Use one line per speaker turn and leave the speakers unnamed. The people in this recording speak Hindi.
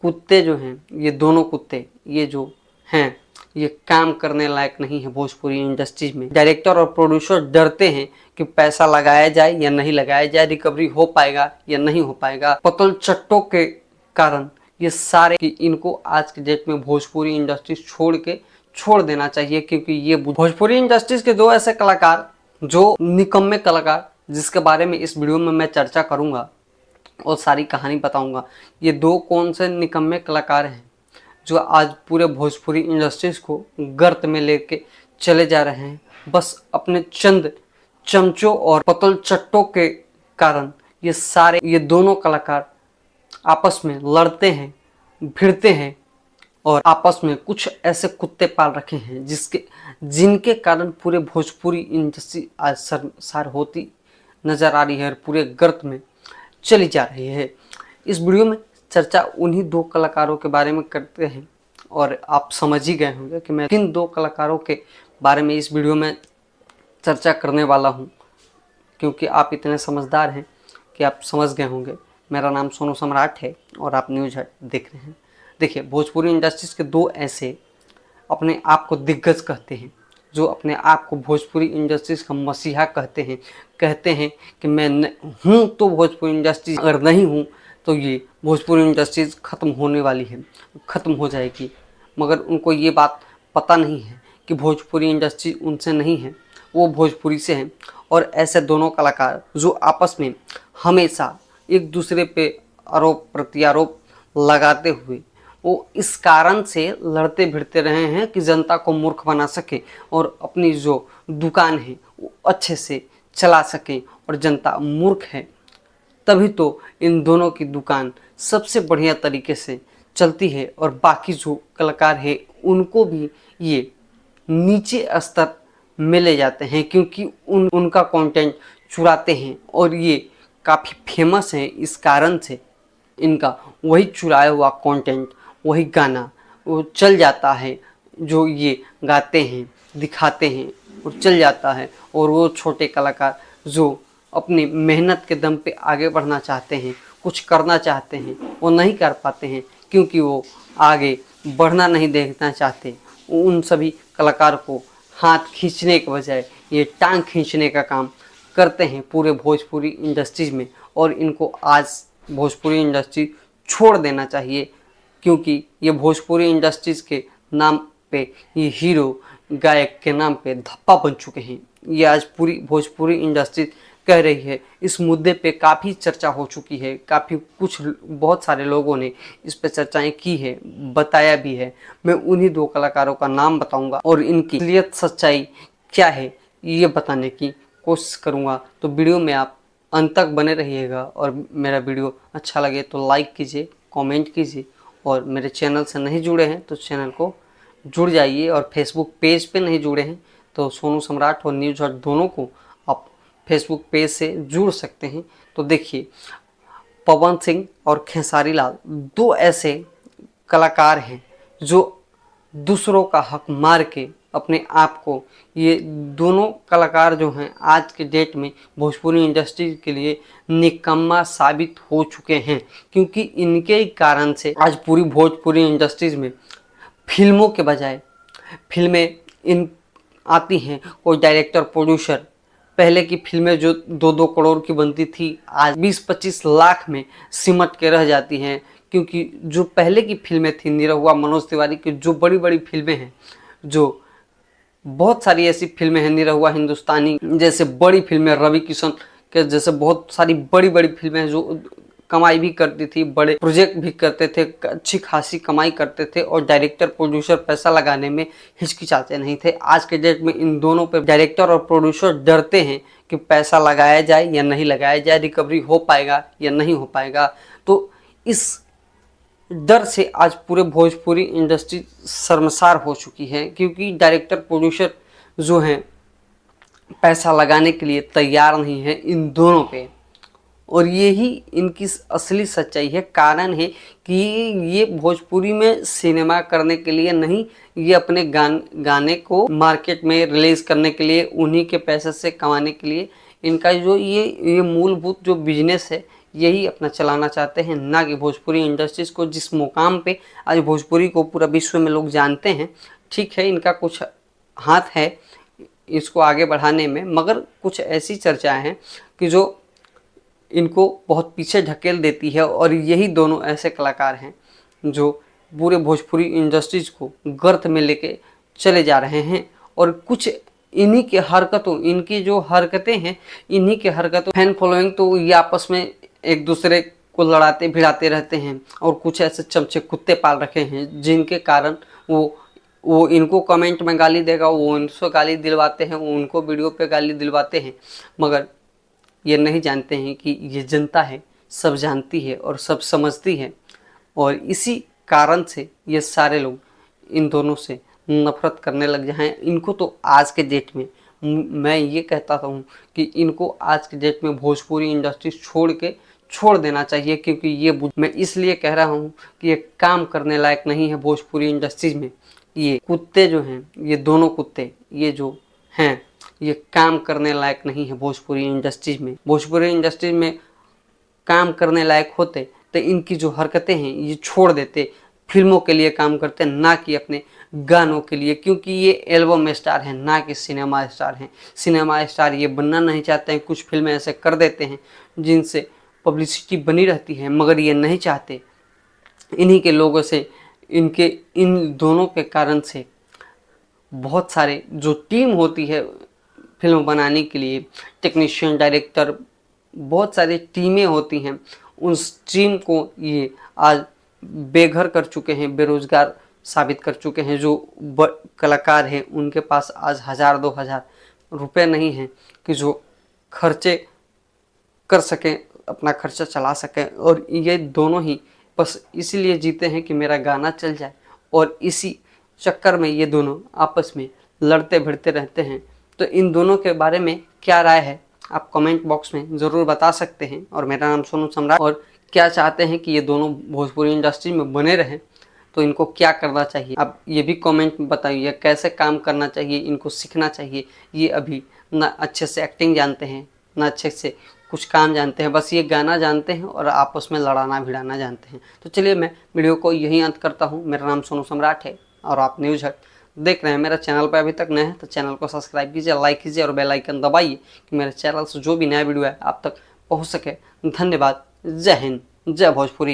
कुत्ते जो हैं, ये दोनों कुत्ते ये जो हैं, ये काम करने लायक नहीं है भोजपुरी इंडस्ट्रीज में। डायरेक्टर और प्रोड्यूसर डरते हैं कि पैसा लगाया जाए या नहीं लगाया जाए, रिकवरी हो पाएगा या नहीं हो पाएगा। पतल चट्टों के कारण ये सारे कि इनको आज के डेट में भोजपुरी इंडस्ट्रीज छोड़ देना चाहिए, क्योंकि ये भोजपुरी इंडस्ट्रीज के दो ऐसे कलाकार जो निकम्मे कलाकार, जिसके बारे में इस वीडियो में मैं चर्चा करूंगा और सारी कहानी बताऊंगा। ये दो कौन से निकम्मे कलाकार हैं जो आज पूरे भोजपुरी इंडस्ट्रीज को गर्त में लेके चले जा रहे हैं, बस अपने चंद चमचों और पतल चट्टों के कारण। ये दोनों कलाकार आपस में लड़ते हैं, भिड़ते हैं और आपस में कुछ ऐसे कुत्ते पाल रखे हैं जिनके कारण पूरे भोजपुरी इंडस्ट्री आज शर्मसार होती नजर आ रही है और पूरे गर्त में चली जा रही है। इस वीडियो में चर्चा उन्हीं दो कलाकारों के बारे में करते हैं और आप समझ ही गए होंगे कि मैं किन दो कलाकारों के बारे में इस वीडियो में चर्चा करने वाला हूं, क्योंकि आप इतने समझदार हैं कि आप समझ गए होंगे। मेरा नाम सोनू सम्राट है और आप न्यूज हट देख रहे हैं। देखिए, भोजपुरी इंडस्ट्रीज के दो ऐसे अपने आप को दिग्गज कहते हैं, जो अपने आप को भोजपुरी इंडस्ट्रीज का मसीहा कहते हैं कि मैं हूँ तो भोजपुरी इंडस्ट्रीज, अगर नहीं हूँ तो ये भोजपुरी इंडस्ट्रीज ख़त्म होने वाली है, ख़त्म हो जाएगी। मगर उनको ये बात पता नहीं है कि भोजपुरी इंडस्ट्री उनसे नहीं है, वो भोजपुरी से हैं। और ऐसे दोनों कलाकार जो आपस में हमेशा एक दूसरे पे आरोप प्रत्यारोप लगाते हुए वो इस कारण से लड़ते भिड़ते रहे हैं कि जनता को मूर्ख बना सके और अपनी जो दुकान है वो अच्छे से चला सके। और जनता मूर्ख है तभी तो इन दोनों की दुकान सबसे बढ़िया तरीके से चलती है और बाकी जो कलाकार है उनको भी ये नीचे स्तर में ले जाते हैं, क्योंकि उनका कंटेंट चुराते हैं और ये काफ़ी फेमस हैं। इस कारण से इनका वही चुराया हुआ कंटेंट, वही गाना वो चल जाता है जो ये गाते हैं, दिखाते हैं और चल जाता है। और वो छोटे कलाकार जो अपनी मेहनत के दम पे आगे बढ़ना चाहते हैं, कुछ करना चाहते हैं, वो नहीं कर पाते हैं, क्योंकि वो आगे बढ़ना नहीं देखना चाहते। उन सभी कलाकार को हाथ खींचने के बजाय ये टांग खींचने का काम करते हैं पूरे भोजपुरी इंडस्ट्रीज में। और इनको आज भोजपुरी इंडस्ट्री छोड़ देना चाहिए, क्योंकि ये भोजपुरी इंडस्ट्रीज के नाम पे, ये हीरो गायक के नाम पे धप्पा बन चुके हैं। ये आज पूरी भोजपुरी इंडस्ट्री कह रही है। इस मुद्दे पे काफ़ी चर्चा हो चुकी है, बहुत सारे लोगों ने इस पे चर्चाएं की है, बताया भी है। मैं उन्हीं दो कलाकारों का नाम बताऊंगा और इनकी असलियत सच्चाई क्या है ये बताने की कोशिश करूंगा। तो वीडियो में आप अंत तक बने रहिएगा और मेरा वीडियो अच्छा लगे तो लाइक कीजिए, कमेंट कीजिए और मेरे चैनल से नहीं जुड़े हैं तो चैनल को जुड़ जाइए। और फेसबुक पेज पे नहीं जुड़े हैं तो सोनू सम्राट और न्यूज हट दोनों को आप फेसबुक पेज से जुड़ सकते हैं। तो देखिए, पवन सिंह और खेसारी लाल दो ऐसे कलाकार हैं जो दूसरों का हक मार के अपने आप को, ये दोनों कलाकार जो हैं आज के डेट में भोजपुरी इंडस्ट्री के लिए निकम्मा साबित हो चुके हैं, क्योंकि इनके ही कारण से आज पूरी भोजपुरी इंडस्ट्रीज में फिल्मों के बजाय फिल्में इन आती हैं। कोई डायरेक्टर प्रोड्यूसर, पहले की फिल्में जो 2-2 करोड़ की बनती थी आज 20-25 लाख में सिमट के रह जाती हैं, क्योंकि जो पहले की फिल्में थी निरहुआ, मनोज तिवारी की जो बड़ी बड़ी फिल्में हैं, जो बहुत सारी ऐसी फिल्में हैं, निरहुआ, हिंदुस्तानी जैसे बड़ी फिल्में, रवि किशन के जैसे बहुत सारी बड़ी बड़ी फिल्में जो कमाई भी करती थी, बड़े प्रोजेक्ट भी करते थे, अच्छी खासी कमाई करते थे और डायरेक्टर प्रोड्यूसर पैसा लगाने में हिचकिचाते नहीं थे। आज के डेट में इन दोनों पे डायरेक्टर और प्रोड्यूसर डरते हैं कि पैसा लगाया जाए या नहीं लगाया जाए, रिकवरी हो पाएगा या नहीं हो पाएगा। तो इस डर से आज पूरे भोजपुरी इंडस्ट्री शर्मसार हो चुकी है, क्योंकि डायरेक्टर प्रोड्यूसर जो हैं पैसा लगाने के लिए तैयार नहीं है इन दोनों पे। और यही इनकी असली सच्चाई है, कारण है कि ये भोजपुरी में सिनेमा करने के लिए नहीं, ये अपने गाने को मार्केट में रिलीज करने के लिए, उन्हीं के पैसे से कमाने के लिए इनका जो ये मूलभूत जो बिजनेस है यही अपना चलाना चाहते हैं, ना कि भोजपुरी इंडस्ट्रीज को जिस मुकाम पे आज भोजपुरी को पूरा विश्व में लोग जानते हैं। ठीक है, इनका कुछ हाथ है इसको आगे बढ़ाने में, मगर कुछ ऐसी चर्चाएं हैं कि जो इनको बहुत पीछे ढकेल देती है। और यही दोनों ऐसे कलाकार हैं जो पूरे भोजपुरी इंडस्ट्रीज को गर्त में लेके चले जा रहे हैं। और कुछ इन्हीं के हरकतों, इनकी जो हरकतें हैं, इन्हीं के हरकतों फैन फॉलोइंग तो ये आपस में एक दूसरे को लड़ाते भिड़ाते रहते हैं। और कुछ ऐसे चमचे कुत्ते पाल रखे हैं जिनके कारण वो इनको कमेंट में गाली देगा, वो उनसे गाली दिलवाते हैं, वो उनको वीडियो पे गाली दिलवाते हैं, मगर ये नहीं जानते हैं कि ये जनता है, सब जानती है और सब समझती है। और इसी कारण से ये सारे लोग इन दोनों से नफरत करने लग जाए हैं। इनको तो आज के डेट में मैं ये कहता हूँ कि इनको आज के डेट में भोजपुरी इंडस्ट्री छोड़ देना चाहिए, क्योंकि ये मैं इसलिए कह रहा हूँ कि ये काम करने लायक नहीं है भोजपुरी इंडस्ट्रीज में। ये कुत्ते जो हैं, ये दोनों कुत्ते ये जो हैं, ये काम करने लायक नहीं है भोजपुरी इंडस्ट्रीज में। भोजपुरी इंडस्ट्रीज में काम करने लायक होते तो इनकी जो हरकतें हैं ये छोड़ देते, फिल्मों के लिए काम करते, ना कि अपने गानों के लिए, क्योंकि ये एल्बम स्टार हैं ना कि सिनेमा स्टार हैं। सिनेमा स्टार ये बनना नहीं चाहते हैं, कुछ फिल्में ऐसे कर देते हैं जिनसे पब्लिसिटी बनी रहती है, मगर ये नहीं चाहते। इन्हीं के लोगों से, इन दोनों के कारण से बहुत सारे जो टीम होती है फिल्म बनाने के लिए, टेक्नीशियन, डायरेक्टर, बहुत सारी टीमें होती हैं, उस टीम को ये आज बेघर कर चुके हैं, बेरोजगार साबित कर चुके हैं। जो कलाकार हैं उनके पास आज 1000-2000 रुपये नहीं हैं कि जो खर्चे कर सकें, अपना खर्चा चला सकें। और ये दोनों ही बस इसीलिए जीते हैं कि मेरा गाना चल जाए, और इसी चक्कर में ये दोनों आपस में लड़ते भिड़ते रहते हैं। तो इन दोनों के बारे में क्या राय है आप कमेंट बॉक्स में ज़रूर बता सकते हैं। और मेरा नाम सोनू सम्राट। और क्या चाहते हैं कि ये दोनों भोजपुरी इंडस्ट्री में बने रहें, तो इनको क्या करना चाहिए आप ये भी कमेंट में बताइए। कैसे काम करना चाहिए, इनको सीखना चाहिए। ये अभी ना अच्छे से एक्टिंग जानते हैं, ना अच्छे से कुछ काम जानते हैं, बस ये गाना जानते हैं और आपस में लड़ाना भिड़ाना जानते हैं। तो चलिए मैं वीडियो को यहीं अंत करता हूँ। मेरा नाम सोनू सम्राट है और आप न्यूज़ हट देख रहे हैं। मेरा चैनल पर अभी तक नए हैं तो चैनल को सब्सक्राइब कीजिए, लाइक कीजिए और बेल आइकन दबाइए कि मेरे चैनल से जो भी नया वीडियो है आप तक पहुँच सके। धन्यवाद। जय हिंद, जय भोजपुरी।